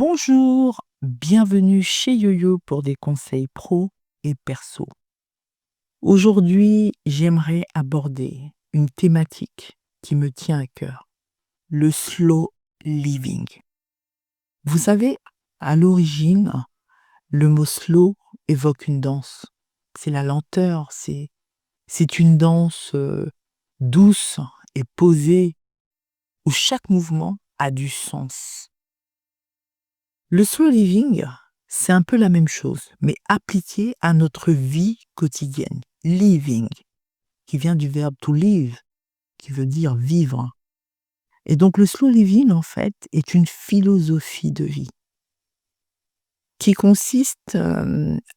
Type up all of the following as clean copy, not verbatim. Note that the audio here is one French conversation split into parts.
Bonjour, bienvenue chez YoYo pour des conseils pro et perso. Aujourd'hui, j'aimerais aborder une thématique qui me tient à cœur, le slow living. Vous savez, à l'origine, le mot slow évoque une danse. C'est la lenteur, c'est une danse douce et posée où chaque mouvement a du sens. Le slow living, c'est un peu la même chose, mais appliqué à notre vie quotidienne. Living, qui vient du verbe to live, qui veut dire vivre. Et donc le slow living, en fait, est une philosophie de vie qui consiste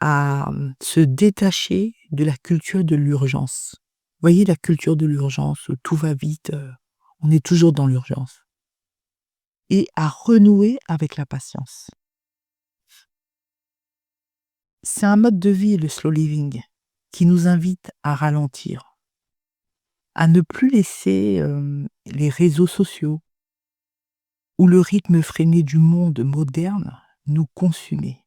à se détacher de la culture de l'urgence. Vous voyez, la culture de l'urgence, où tout va vite, on est toujours dans l'urgence. Et à renouer avec la patience. C'est un mode de vie, le slow living, qui nous invite à ralentir, à ne plus laisser les réseaux sociaux ou le rythme effréné du monde moderne nous consumer.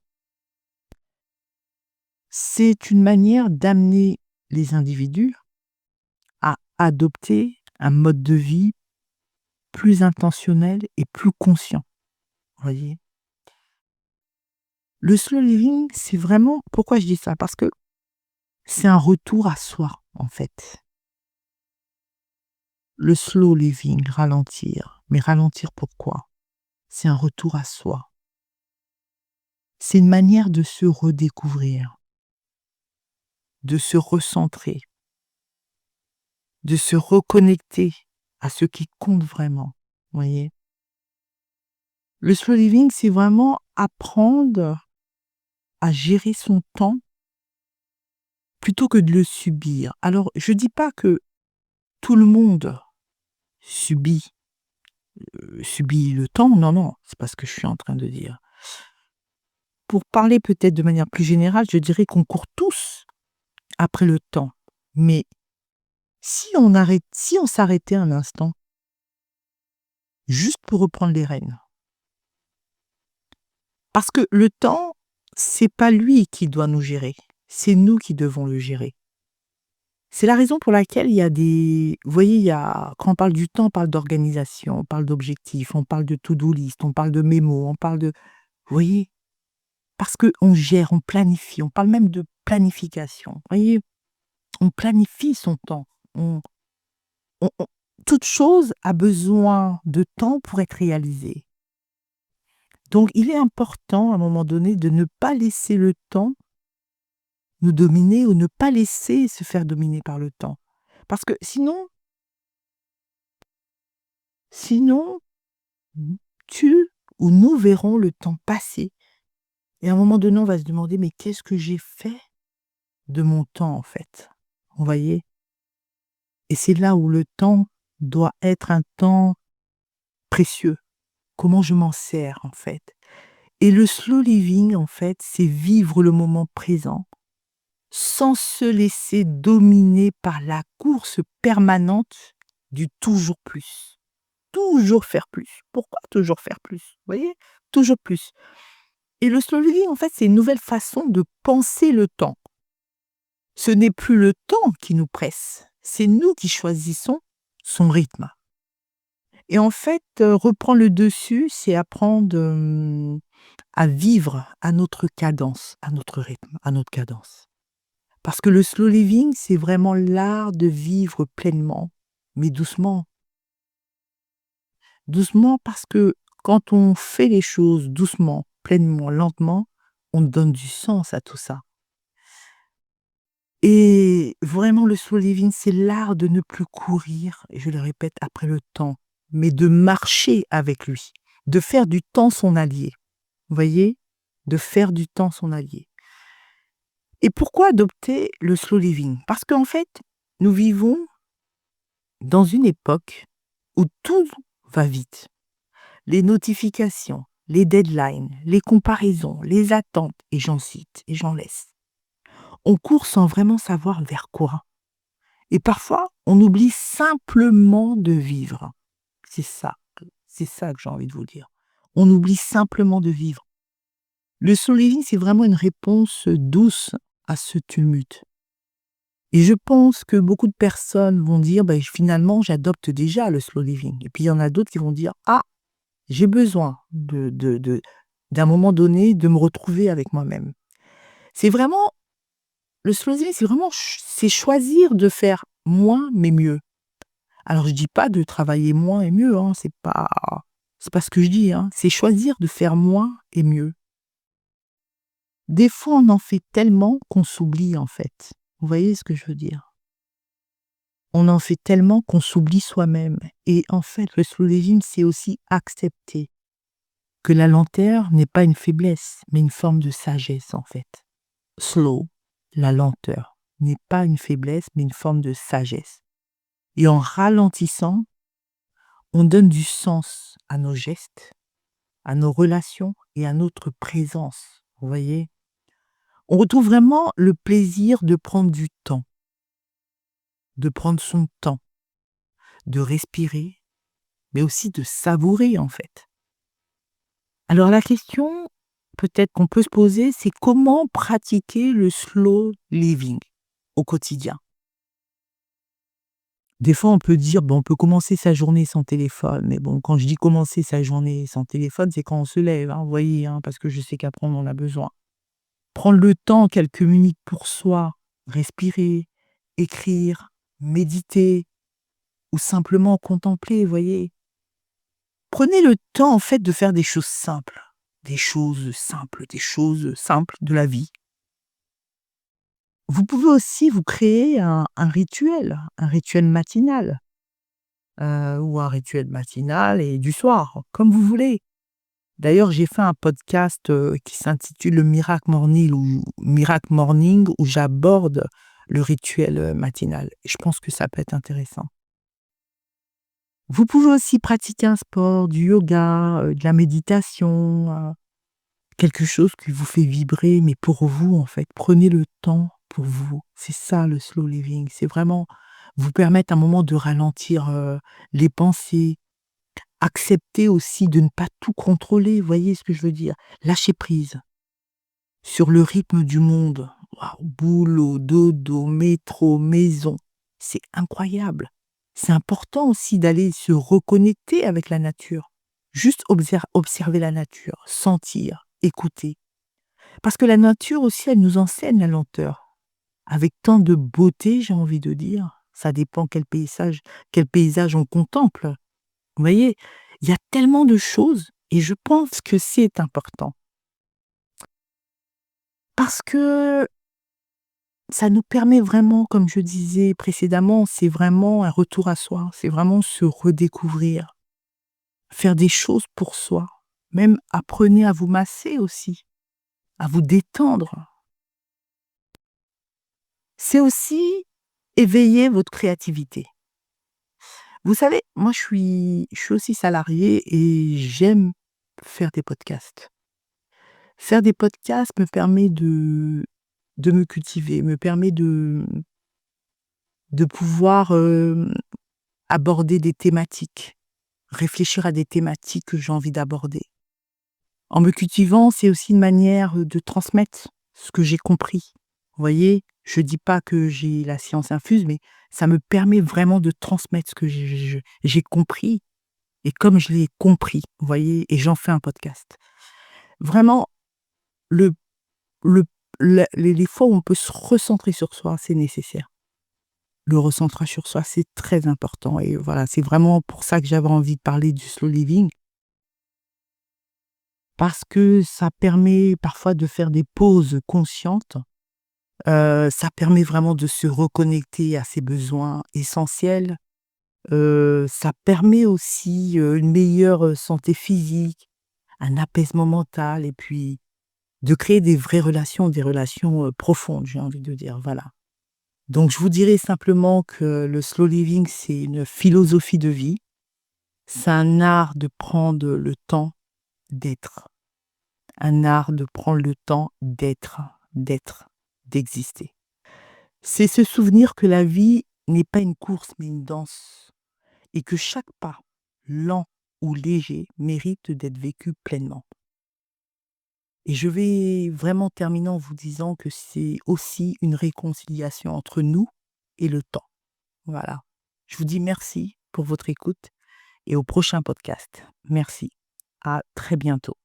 C'est une manière d'amener les individus à adopter un mode de vie plus intentionnel et plus conscient. Voyez, le slow living, c'est vraiment... Pourquoi je dis ça? Parce que c'est un retour à soi, en fait. Le slow living, ralentir. Mais ralentir pourquoi? C'est un retour à soi. C'est une manière de se redécouvrir, de se recentrer, de se reconnecter à ce qui compte vraiment. Voyez? Le slow living, c'est vraiment apprendre à gérer son temps plutôt que de le subir. Alors, je dis pas que tout le monde subit le temps. Non, non, c'est pas ce que je suis en train de dire. Pour parler peut-être de manière plus générale, je dirais qu'on court tous après le temps. Mais si on s'arrêtait un instant, juste pour reprendre les rênes. Parce que le temps, c'est pas lui qui doit nous gérer, c'est nous qui devons le gérer. C'est la raison pour laquelle il y a des... Vous voyez, quand on parle du temps, on parle d'organisation, on parle d'objectifs, on parle de to-do list, on parle de mémo, on parle de... Vous voyez? Parce qu'on gère, on planifie, on parle même de planification. Vous voyez? On planifie son temps. On- Toute chose a besoin de temps pour être réalisée. Donc, il est important, à un moment donné, de ne pas laisser le temps nous dominer ou ne pas laisser se faire dominer par le temps. Parce que sinon, tu ou nous verrons le temps passer. Et à un moment donné, on va se demander, mais qu'est-ce que j'ai fait de mon temps, en fait? Vous voyez? Et c'est là où le temps doit être un temps précieux. Comment je m'en sers, en fait? Et le slow living, en fait, c'est vivre le moment présent sans se laisser dominer par la course permanente du toujours plus. Toujours faire plus. Pourquoi toujours faire plus? Vous voyez? Toujours plus. Et le slow living, en fait, c'est une nouvelle façon de penser le temps. Ce n'est plus le temps qui nous presse, c'est nous qui choisissons son rythme. Et en fait, reprendre le dessus, c'est apprendre à vivre à notre cadence, à notre rythme, à notre cadence. Parce que le slow living, c'est vraiment l'art de vivre pleinement, mais doucement. Doucement parce que quand on fait les choses doucement, pleinement, lentement, on donne du sens à tout ça. Et vraiment, le slow living, c'est l'art de ne plus courir, et je le répète, après le temps, mais de marcher avec lui, de faire du temps son allié. Vous voyez? De faire du temps son allié. Et pourquoi adopter le slow living? Parce qu'en fait, nous vivons dans une époque où tout va vite. Les notifications, les deadlines, les comparaisons, les attentes, et j'en cite, et j'en laisse. On court sans vraiment savoir vers quoi. Et parfois, on oublie simplement de vivre. C'est ça que j'ai envie de vous dire. On oublie simplement de vivre. Le slow living, c'est vraiment une réponse douce à ce tumulte. Et je pense que beaucoup de personnes vont dire: «Beh, finalement, j'adopte déjà le slow living» et puis il y en a d'autres qui vont dire: «Ah, j'ai besoin d'un moment donné, de me retrouver avec moi-même». C'est vraiment le slow living, c'est vraiment c'est choisir de faire moins mais mieux. Alors je dis pas de travailler moins et mieux, hein, c'est pas ce que je dis, hein, c'est choisir de faire moins et mieux. Des fois, on en fait tellement qu'on s'oublie, en fait. Vous voyez ce que je veux dire? On en fait tellement qu'on s'oublie soi-même et en fait, le slow living, c'est aussi accepter que la lenteur n'est pas une faiblesse, mais une forme de sagesse, en fait. Slow, la lenteur, n'est pas une faiblesse, mais une forme de sagesse et en ralentissant, on donne du sens à nos gestes, à nos relations et à notre présence, vous voyez? On retrouve vraiment le plaisir de prendre du temps, de prendre son temps, de respirer, mais aussi de savourer, en fait. Alors la question, peut-être qu'on peut se poser, c'est comment pratiquer le slow living au quotidien? Des fois, on peut dire, bon, on peut commencer sa journée sans téléphone, mais bon, quand je dis commencer sa journée sans téléphone, c'est quand on se lève, hein, vous voyez, hein, parce que je sais qu'après on en a besoin. Prendre le temps, quelques minutes pour soi, respirer, écrire, méditer ou simplement contempler, vous voyez? Prenez le temps, en fait, de faire des choses simples de la vie. Vous pouvez aussi vous créer un rituel matinal, ou un rituel matinal et du soir, comme vous voulez. D'ailleurs, j'ai fait un podcast, qui s'intitule le Miracle Morning où j'aborde le rituel, matinal et je pense que ça peut être intéressant. Vous pouvez aussi pratiquer un sport, du yoga, de la méditation, quelque chose qui vous fait vibrer, mais pour vous, en fait. Prenez le temps pour vous. C'est ça le slow living. C'est vraiment vous permettre un moment de ralentir, les pensées. Accepter aussi de ne pas tout contrôler, vous voyez ce que je veux dire? Lâcher prise sur le rythme du monde. Waouh, boulot, dodo, métro, maison, c'est incroyable. C'est important aussi d'aller se reconnecter avec la nature. Juste observer la nature, sentir, écouter. Parce que la nature aussi, elle nous enseigne la lenteur. Avec tant de beauté, j'ai envie de dire. Ça dépend quel paysage on contemple. Vous voyez? Il y a tellement de choses et je pense que c'est important. Parce que ça nous permet vraiment, comme je disais précédemment, c'est vraiment un retour à soi, c'est vraiment se redécouvrir, faire des choses pour soi. Même apprenez à vous masser aussi, à vous détendre. C'est aussi éveiller votre créativité. Vous savez, moi je suis aussi salariée et j'aime faire des podcasts. Faire des podcasts me permet de me cultiver, me permet de pouvoir, aborder des thématiques, réfléchir à des thématiques que j'ai envie d'aborder. En me cultivant, c'est aussi une manière, de transmettre ce que j'ai compris. Vous voyez? Je dis pas que j'ai la science infuse, mais ça me permet vraiment de transmettre ce que j'ai compris et comme je l'ai compris, vous voyez? Et j'en fais un podcast. Vraiment, le le les fois où on peut se recentrer sur soi, c'est nécessaire. Le recentrage sur soi, c'est très important et voilà, c'est vraiment pour ça que j'avais envie de parler du slow living, parce que ça permet parfois de faire des pauses conscientes, ça permet vraiment de se reconnecter à ses besoins essentiels, ça permet aussi, une meilleure, santé physique, un apaisement mental et puis de créer des vraies relations, des relations, profondes, j'ai envie de dire, voilà. Donc je vous dirais simplement que le slow living, c'est une philosophie de vie. C'est un art de prendre le temps d'être. Un art de prendre le temps d'être, d'exister. C'est se souvenir que la vie n'est pas une course, mais une danse et que chaque pas lent ou léger mérite d'être vécu pleinement. Et je vais vraiment terminer en vous disant que c'est aussi une réconciliation entre nous et le temps. Voilà. Je vous dis merci pour votre écoute et au prochain podcast. Merci. À très bientôt.